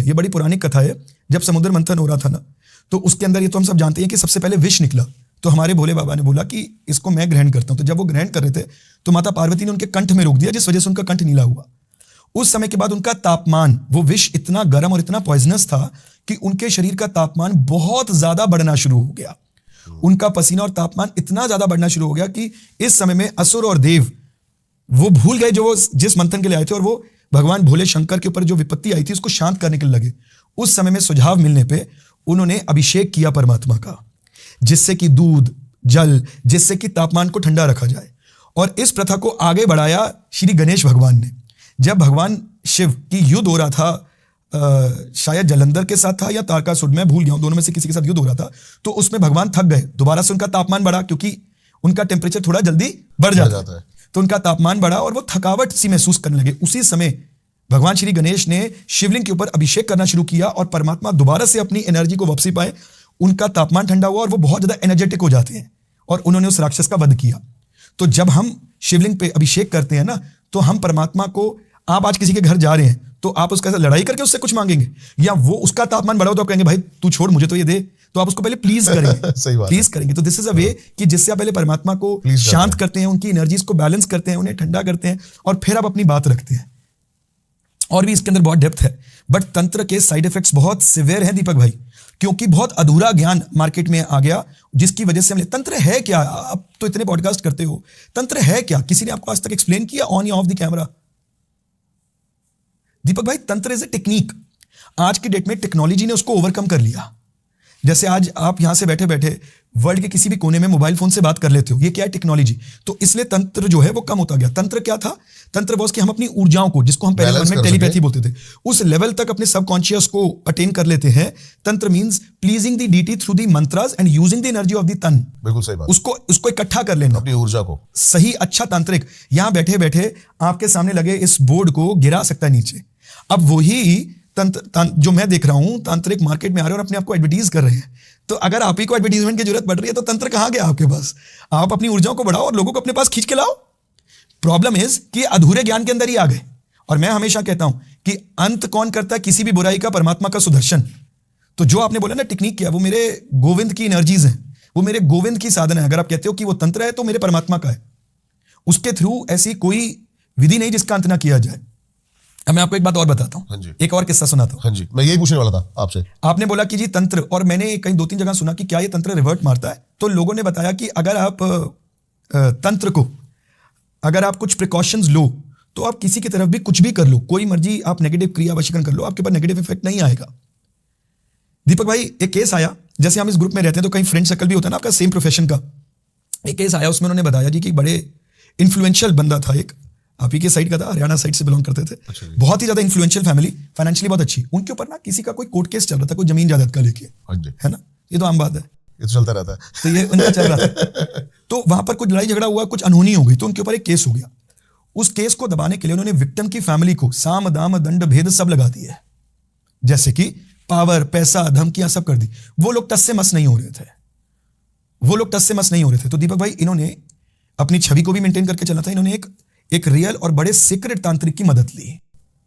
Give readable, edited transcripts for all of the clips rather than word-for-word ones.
हैं। ये बड़ी पुरानी कथा है। जब समुद्र मंथन हो रहा था ना, तो उसके अंदर ये तो हम सब जानते हैं कि सबसे पहले विष निकला। तो हमारे भोले बाबा ने बोला कि इसको मैं ग्रहण करता हूं। तो जब वो ग्रहण कर रहे थे तो माता पार्वती ने उनके कंठ में रोक दिया, जिस वजह से उनका कंठ नीला हुआ। उस समय के बाद उनका तापमान, वो विष इतना गर्म और इतना पॉइजनस था कि उनके शरीर का तापमान बहुत ज्यादा बढ़ना शुरू हो गया। उनका पसीना और तापमान इतना ज्यादा बढ़ना शुरू हो गया कि इस समय में असुर और देव वो भूल गए जो वो जिस मंथन के लिए आए थे, और वो भगवान भोले शंकर के ऊपर जो विपत्ति आई थी उसको शांत करने के लिए लगे। उस समय में सुझाव मिलने पे उन्होंने अभिषेक किया परमात्मा का, जिससे कि दूध जल, जिससे कि तापमान को ठंडा रखा जाए। और इस प्रथा को आगे बढ़ाया श्री गणेश भगवान ने। जब भगवान शिव की युद्ध हो रहा था, शायद जलंधर के साथ था या तारकासुर, मैं भूल गया हूं, दोनों में से किसी के साथ युद्ध हो रहा था, तो उसमें भगवान थक गए। दोबारा से उनका तापमान बढ़ा, क्योंकि उनका टेम्परेचर थोड़ा जल्दी बढ़ जाता है, तो उनका तापमान बढ़ा और वो थकावट सी महसूस करने लगे। उसी समय भगवान श्री गणेश ने शिवलिंग के ऊपर अभिषेक करना शुरू किया और परमात्मा दोबारा से अपनी एनर्जी को वापसी पाए। उनका तापमान ठंडा हुआ और वो बहुत ज्यादा एनर्जेटिक हो जाते हैं, और उन्होंने उस राक्षस का वध किया। तो जब हम शिवलिंग पे अभिषेक करते हैं ना, तो हम परमात्मा को, आप आज किसी के घर जा रहे हैं तो आप उसका लड़ाई करके उससे कुछ मांगेंगे, या वो उसका तापमान बढ़ाओ तो आप कहेंगे भाई तू छोड़, मुझे तो ये दे, तो आप उसको पहले प्लीज करेंगे। सही बात, प्लीज करेंगे। तो दिस इज अ वे कि जिससे आप पहले परमात्मा को शांत करते हैं, उनकी एनर्जीज को बैलेंस करते हैं, उन्हें ठंडा करते हैं, और फिर आप अपनी बात रखते हैं। और भी इसके अंदर बहुत डेप्थ है, बट तंत्र के साइड इफेक्ट्स बहुत सिवियर हैं दीपक भाई, क्योंकि बहुत अधूरा ज्ञान मार्केट में आ गया, जिसकी वजह से हमने, तंत्र है क्या? आप तो इतने पॉडकास्ट करते हो, तंत्र है क्या? किसी ने आपको आज तक एक्सप्लेन किया ऑन या ऑफ द कैमरा? दीपक भाई, तंत्र इज ए टेक्निक। आज की डेट में टेक्नोलॉजी ने उसको ओवरकम कर लिया। जैसे आज आप यहां से बैठे बैठे वर्ल्ड के किसी भी कोने में मोबाइल फोन से बात कर लेते हो, ये क्या है? टेक्नोलॉजी। तो इसलिए तंत्र जो है वो कम होता गया। तंत्र क्या था? तंत्र बॉस कि हम अपनी ऊर्जाओं को, जिसको हम पहले में टेलीपैथी बोलते थे, उस लेवल तक अपने सबकॉन्शियस को अटेन कर लेते हैं। Tantra means pleasing the deity through the mantras and using the energy of the tan. बिल्कुल सही बात। उसको इकट्ठा कर लेना, अपनी ऊर्जा को। सही अच्छा तांत्रिक यहां बैठे बैठे आपके सामने लगे इस बोर्ड को गिरा सकता है नीचे। अब वही जो मैं देख रहा हूं, तांत्रिक मार्केट में आ रहे हैं और अपने आप को एडवर्टीज कर रहे हैं। तो अगर आप ही को एडवर्टीजमेंट की जरूरत पड़ रही है तो तंत्र कहां गया आपके पास? आप अपनी ऊर्जाओं को बढ़ाओ और लोगों को अपने पास खींच के लाओ। प्रॉब्लम इज कि अधूरे ज्ञान के अंदर ही आ गए। और मैं हमेशा कहता हूं कि अंत कौन करता है किसी भी बुराई का? परमात्मा का सुदर्शन। तो जो आपने बोला ना टेक्निक किया, वो मेरे गोविंद की एनर्जीज हैं, वो मेरे गोविंद की साधना है। अगर आप कहते हो कि वो तंत्र है तो मेरे परमात्मा का है। उसके थ्रू ऐसी कोई विधि नहीं जिसका अंत ना किया जाए। अब मैं आपको एक बात और बताता हूं, एक और किस्सा सुनाता हूं। हाँ जी, मैं यही पूछने वाला था आपसे। आपने बोला कि जी तंत्र, और मैंने कहीं 2-3 जगह सुना कि क्या ये तंत्र रिवर्ट मारता है। तो लोगों ने बताया कि अगर आप तंत्र को, अगर आप कुछ प्रिकॉशंस लो, तो आप किसी की तरफ भी कुछ भी कर लो, कोई मर्जी आप नेगेटिव क्रिया वशीकरण कर लो, आपके ऊपर नेगेटिव इफेक्ट नहीं आएगा। दीपक भाई, एक केस आया, जैसे हम इस ग्रुप में रहते हैं तो कहीं फ्रेंड सर्कल भी होता है ना आपका सेम प्रोफेशन का। एक केस आया, उसमें उन्होंने बताया जी कि बड़े इन्फ्लुएंशियल बंदा था, एक आप ही के साइड का था, हरियाणा साइड से बिलोंग करते थे। बहुत ही ज्यादा इन्फ्लुएंशियल फैमिली, फाइनेंशियली बहुत अच्छी। उनके ऊपर ना किसी का कोई कोर्ट केस चल रहा था, कोई जमीन जायदाद का लेके, है ना, ये तो आम बात है, ये तो चलता रहता है। तो ये उनका चल रहा था। तो वहां पर कुछ लड़ाई झगड़ा हुआ, कुछ अनहोनी हो गई, तो उनके ऊपर एक केस हो गया। उस केस को दबाने के लिए उन्होंने विक्टिम की फैमिली को साम दाम दंड भेद सब लगा दिए, जैसे कि पावर, पैसा, धमकियां सब कर दी। वो लोग टस से मस नहीं हो रहे थे। तो दीपक भाई, इन्होंने अपनी छवि को भी मेंटेन करके चलना था। इन्होंने एक रियल और बड़े सीक्रेट तांत्रिक की मदद ली।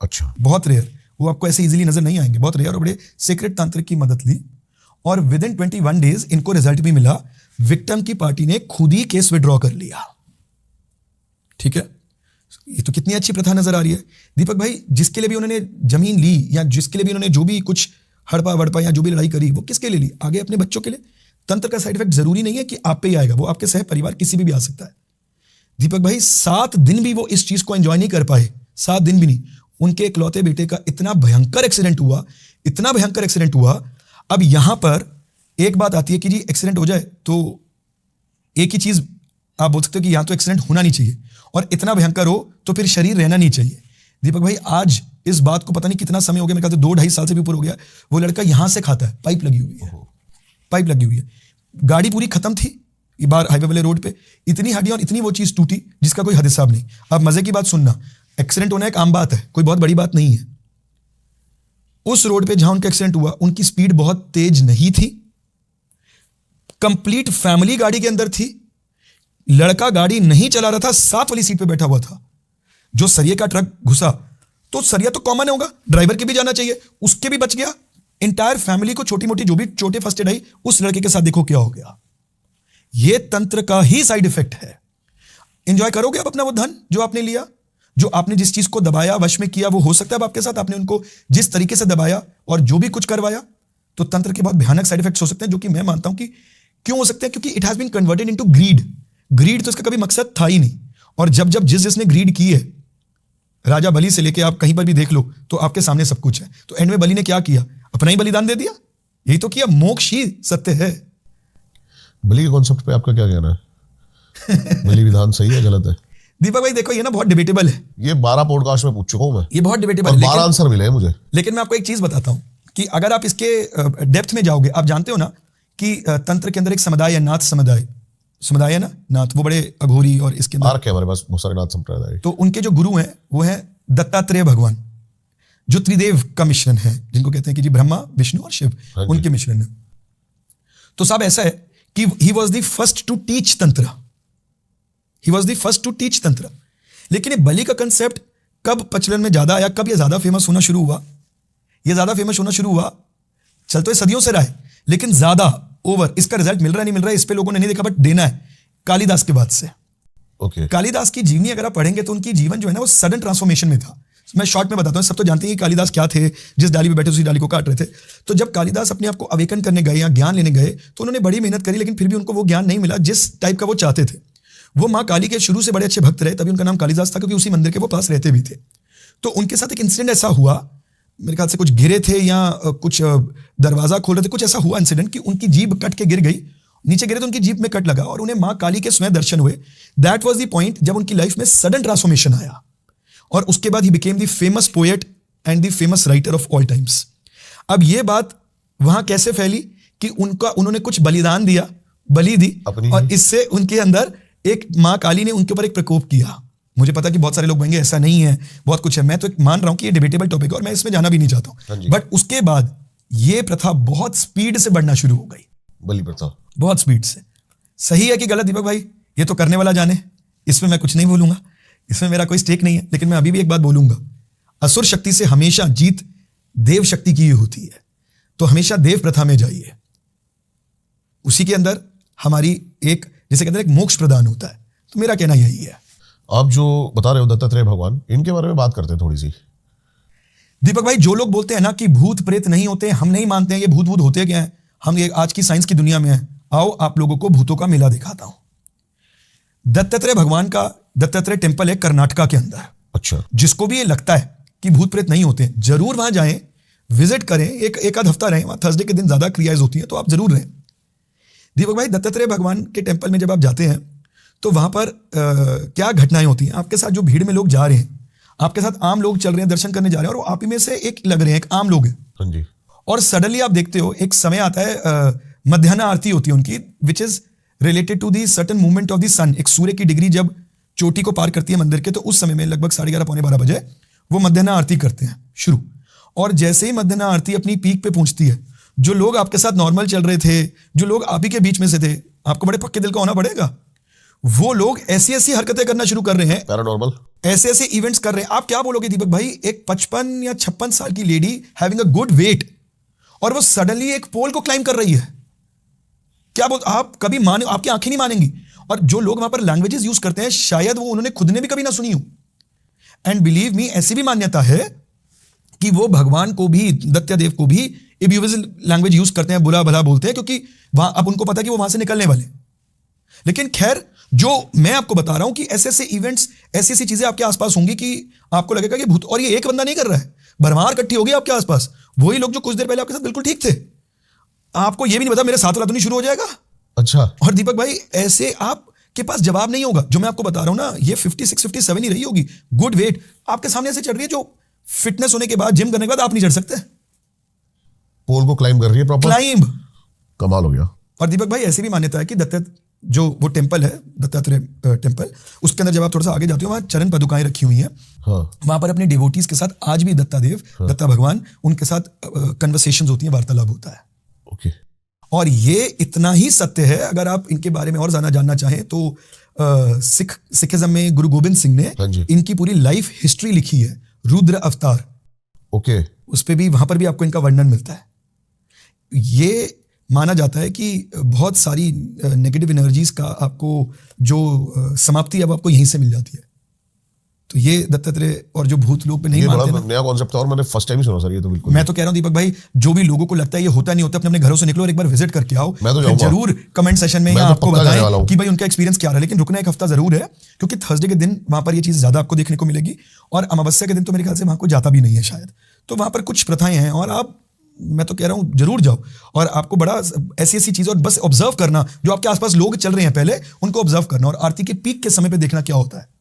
अच्छा। बहुत रेयर, वो आपको ऐसे इजीली नजर नहीं आएंगे। बहुत रेयर और बड़े सीक्रेट तांत्रिक की मदद ली, और विद इन 21 डेज इनको रिजल्ट भी मिला। विक्टिम की पार्टी ने खुद ही केस विड्रॉ कर लिया। ठीक है, ये तो कितनी अच्छी प्रथा नजर आ रही है दीपक भाई। जिसके लिए भी उन्होंने जमीन ली, या जिसके लिए भी उन्होंने जो भी कुछ हड़पा वड़पा या जो भी लड़ाई करी, वो किसके लिए ली? आगे अपने बच्चों के लिए। तंत्र का साइड इफेक्ट जरूरी नहीं है कि आप पे ही आएगा, वो आपके सह परिवार किसी भी आ सकता है। दीपक भाई, 7 दिन भी वो इस चीज को एंजॉय नहीं कर पाए, 7 दिन भी नहीं। उनके इकलौते बेटे का इतना भयंकर एक्सीडेंट हुआ। अब यहां पर एक बात आती है कि जी एक्सीडेंट हो जाए तो एक ही चीज आप बोल सकते हो कि यहां तो एक्सीडेंट होना नहीं चाहिए, और इतना भयंकर हो तो फिर शरीर रहना नहीं चाहिए। दीपक भाई, आज इस बात को पता नहीं कितना समय हो गया, मेरे ख्याल से 2-2.5 साल से भी ऊपर हो गया। वो लड़का यहां से खाता है, पाइप लगी हुई है। गाड़ी पूरी खत्म थी ये बार हाईवे वाले रोड पे, इतनी हड्डियां और इतनी वो चीज टूटी जिसका कोई हद हिसाब नहीं। अब मजे की बात सुनना, एक्सीडेंट होना एक आम बात है, कोई बहुत बड़ी बात नहीं है। उस रोड पे जहां उनका एक्सीडेंट हुआ, उनकी स्पीड बहुत तेज नहीं थी, कंप्लीट फैमिली गाड़ी के अंदर थी। लड़का गाड़ी नहीं चला रहा था, साथ वाली सीट पे बैठा हुआ था। जो सरिये का ट्रक घुसा तो सरिया तो कॉमन होगा, ड्राइवर के भी जाना चाहिए, उसके भी बच गया। इंटायर फैमिली को छोटी मोटी जो भी चोटें फर्स्ट एड आई, उस लड़के के साथ देखो क्या हो गया। ये तंत्र का ही साइड इफेक्ट है। एंजॉय करोगे आप अपना वो धन जो आपने लिया, जो आपने जिस चीज को दबाया, वश में किया, वो हो सकता है अब आपके साथ आपने उनको जिस तरीके से दबाया और जो भी कुछ करवाया, तो तंत्र के बहुत भयानक साइड इफेक्ट्स हो सकते हैं, जो कि मैं मानता हूं कि क्यों हो सकते हैं, क्योंकि it has been converted into greed. Greed तो इसका कभी मकसद था ही नहीं, और जब जब जिसने ग्रीड की है, राजा बलि से लेके आप कहीं पर भी देख लो तो आपके सामने सब कुछ है। तो एंड में बलि ने क्या किया, अपना ही बलिदान दे दिया, यही तो किया। मोक्ष ही सत्य है। बलि के कॉन्सेप्ट पे आपका क्या कहना है? बलि विधान सही है गलत है? दीपक भाई देखो, ये ना बहुत डिबेटेबल है। ये 12 पॉडकास्ट में पूछ चुका हूं मैं, ये बहुत डिबेटेबल और है, 12 आंसर मिले हैं मुझे। लेकिन मैं आपको एक चीज बताता हूं कि अगर आप इसके डेप्थ में जाओगे, आप जानते हो ना कि तंत्र के अंदर एक समुदाय है, नाथ समुदाय है ना, नाथ, वो बड़े अघोरी, और इसके अंदर आर्क है हमारे पास बहुत सारे नाथ संप्रदाय। तो उनके जो गुरु हैं वो हैं दत्तात्रेय भगवान, जो त्रिदेव का मिश्रण है, जिनको कहते हैं कि जी ब्रह्मा, विष्णु और शिव, उनके मिश्रण है। तो साहब ऐसा है कि he was the first to teach tantra, he was the first to teach tantra. लेकिन ये बलि का कंसेप्ट कब प्रचलन में ज्यादा आया, कब ये ज्यादा फेमस होना शुरू हुआ? ये ज्यादा फेमस होना शुरू हुआ, चल तो ये सदियों से रहा है, लेकिन ज्यादा ओवर इसका रिजल्ट मिल रहा है नहीं मिल रहा है, इस पे लोगों ने नहीं देखा, बट देना है कालिदास के बाद से। ओके। कालिदास की जीवनी अगर आप पढ़ेंगे तो उनकी जीवन जो है ना वो सडन ट्रांसफॉर्मेशन में था। मैं शॉर्ट में बताता हूँ, सब तो जानते हैं कि कालिदास क्या थे, जिस डाली पे बैठे उसी डाली को काट रहे थे। तो जब कालिदास अपने आप को अवेकन करने गए या ज्ञान लेने गए, तो उन्होंने बड़ी मेहनत करी, लेकिन फिर भी उनको वो ज्ञान नहीं मिला जिस टाइप का वो चाहते थे। वो माँ काली के शुरू से बड़े अच्छे भक्त रहे, तभी उनका नाम कालिदास था, क्योंकि उसी मंदिर के वो पास रहते भी थे। तो उनके साथ एक इंसिडेंट ऐसा हुआ, मेरे ख्याल से कुछ गिरे थे या कुछ दरवाजा खोल रहे थे, कुछ ऐसा हुआ इंसिडेंट कि उनकी जीभ कट के गिर गई, नीचे गिरे तो उनकी जीभ में कट लगा और उन्हें माँ काली के स्वयं दर्शन हुए। दैट वाज द पॉइंट जब उनकी लाइफ में सडन ट्रांसफॉर्मेशन आया, और उसके बाद he became the famous poet and the famous writer of all times. अब ये बात वहां कैसे फैली कि उन्होंने कुछ बलिदान दिया, बलि दी, और इससे उनके अंदर एक माँ काली ने उनके ऊपर एक प्रकोप किया। मुझे पता कि बहुत सारे लोग कहेंगे ऐसा नहीं है, बहुत कुछ है, मैं तो मान रहा हूं कि ये डिबेटेबल टॉपिक है और मैं इसमें जाना भी नहीं चाहता हूं। बट उसके बाद ये प्रथा बहुत स्पीड से बढ़ना शुरू हो गई, बलि प्रथा बहुत स्पीड से। सही है कि गलत दीपक भाई, ये तो करने वाला जाने, इसमें मैं कुछ नहीं बोलूंगा, इसमें मेरा कोई स्टेक नहीं है। लेकिन मैं अभी भी एक बात बोलूंगा, असुर शक्ति से हमेशा जीत देव शक्ति की ही होती है। तो हमेशा देव प्रथा में जाइए, उसी के अंदर हमारी एक, जैसे कहते हैं, एक मोक्ष प्रदान होता है। तो मेरा कहना यही है। आप जो बता रहे हो दत्तात्रेय भगवान, इनके बारे में बात करते हैं थोड़ी सी। दीपक भाई, जो लोग बोलते हैं ना कि भूत प्रेत नहीं होते, हम नहीं मानते हैं, ये भूत भूत होते क्या है, हम ये आज की साइंस की दुनिया में है। आओ आप लोगों को भूतों का मेला दिखाता हूं। दत्तात्रेय भगवान का दत्तात्रेय टेम्पल है कर्नाटका के अंदर। अच्छा। जिसको भी ये लगता है कि भूत प्रेत नहीं होते, जरूर वहां जाएं, विजिट करें, एक आध हफ्ता रहें वहां। थर्सडे के दिन ज्यादा क्रियाएं होती हैं, तो आप जरूर रहें। दीपक भाई, दत्तात्रेय भगवान के टेम्पल में जब आप जाते हैं तो वहां पर क्या घटनाएं होती हैं? आपके साथ जो भीड़ में लोग जा रहे हैं, आपके साथ आम लोग चल रहे हैं, दर्शन करने जा रहे हैं, और वो आप ही में से एक लग रहे हैं, एक आम लोग हैं। हाँ जी। और सडनली आप देखते हो एक समय आता है, मध्याह्न आरती होती है उनकी, which is related to the certain movement of the sun. एक सूर्य की डिग्री जब चोटी को पार करती है मंदिर के, तो उस समय में लगभग 11:30 पौने 12 बजे वो मध्याह्न आरती करते हैं शुरू। और जैसे ही मध्याह्न आरती अपनी पीक पे पहुंचती है, जो लोग आपके साथ नॉर्मल चल रहे थे, जो लोग आप ही के बीच में से थे, आपको बड़े पक्के दिल का होना पड़ेगा, वो लोग ऐसी ऐसी हरकतें करना शुरू कर रहे हैं, पैरानॉर्मल, ऐसे ऐसे इवेंट्स कर रहे हैं। आप क्या बोलोगे दीपक भाई, एक 55 या 56 साल की lady having a good weight, और वो सडनली एक पोल को क्लाइम कर रही है। क्या बोल, आप कभी माने, आपकी आंखें नहीं मानेंगी। और जो लोग वहां पर लैंग्वेजेस यूज करते हैं, शायद वो उन्होंने खुद ने भी कभी ना सुनी हो। एंड बिलीव मी, ऐसी भी मान्यता है कि वो भगवान को भी, दत्तादेव को भी एब्यूजिव लैंग्वेज यूज करते हैं, बुरा भला बोलते हैं, क्योंकि वहां अब उनको पता है कि वो वहां से निकलने वाले। लेकिन खैर, जो मैं आपको बता रहा हूं कि ऐसे ऐसे इवेंट्स, ऐसी ऐसी चीजें आपके आसपास होंगी कि आपको लगेगा कि भूत, और ये एक बंदा नहीं कर रहा है, भरमार इकट्ठी होगी आपके आसपास। वही लोग जो कुछ देर पहले आपके साथ बिल्कुल ठीक थे, आपको ये भी नहीं पता मेरे साथ वाला तो नहीं शुरू हो जाएगा। अच्छा। और दीपक भाई, ऐसे आपके पास जवाब नहीं होगा। जो मैं आपको बता रहा हूं ना, ये 56, 57 ही रही होगी, गुड वेट आपके सामने ऐसे चढ़ रही है, जो फिटनेस होने के बाद, जिम करने के बाद आप नहीं चढ़ सकते। पोल को क्लाइम कर रही है, प्रॉपर क्लाइंब। कमाल हो गया। और दीपक भाई, ऐसी भी मान्यता है कि जो वो टेम्पल है, दत्तात्रेय टेम्पल, उसके अंदर जब आप थोड़ा सा आगे जाते हो, वहां चरण पदुकाएं रखी हुई हैं। हाँ। वहां पर अपने डिवोटीज के साथ आज भी दत्तादेव, दत्ता भगवान, उनके साथ कन्वर्सेशंस होती हैं, वार्तालाप होता है। ओके। और ये इतना ही सत्य है, अगर आप इनके बारे में और ज्यादा जानना चाहें तो सिखिज्म में गुरु गोबिंद सिंह ने हाँ जी। इनकी पूरी लाइफ हिस्ट्री लिखी है, रुद्र अवतार, ओके, उस पे भी, वहां पर भी आपको इनका वर्णन मिलता है। ये माना जाता है कि बहुत सारी नेगेटिव एनर्जीज का आपको जो समाप्ति अब आपको यहीं से मिल जाती है। तो ये दत्तात्रेय और जो भूत लोग पे नहीं ये मानते बड़ा ना, नया कॉन्सेप्ट था और मैंने फर्स्ट टाइम ही सुना सर, ये तो बिल्कुल। मैं तो कह रहा हूँ दीपक भाई, जो भी लोगों को लगता है ये होता नहीं होता, अपने अपने घरों से निकलो और एक बार विजिट करके आओ। मैं तो फिर जाऊंगा। जरूर कमेंट सेशन में मैं या तो आपको पक्का जाने वाला बताएं हूं। कि भाई उनका एक्सपीरियंस क्या रहा। लेकिन रुकना एक हफ्ता जरूर है, क्योंकि थर्सडे के दिन वहां पर ये चीज ज्यादा आपको देखने को मिलेगी, और अमावस्या के दिन तो मेरे ख्याल से वहां को जाता भी नहीं है शायद। तो वहां पर कुछ प्रथाएं हैं, और आप, मैं तो कह रहा हूँ जरूर जाओ, और आपको बड़ा ऐसी ऐसी चीजें, और बस ऑब्जर्व करना जो आपके आसपास लोग चल रहे हैं पहले उनको ऑब्जर्व करना, और आरती के पीक के समय पे देखना क्या होता है।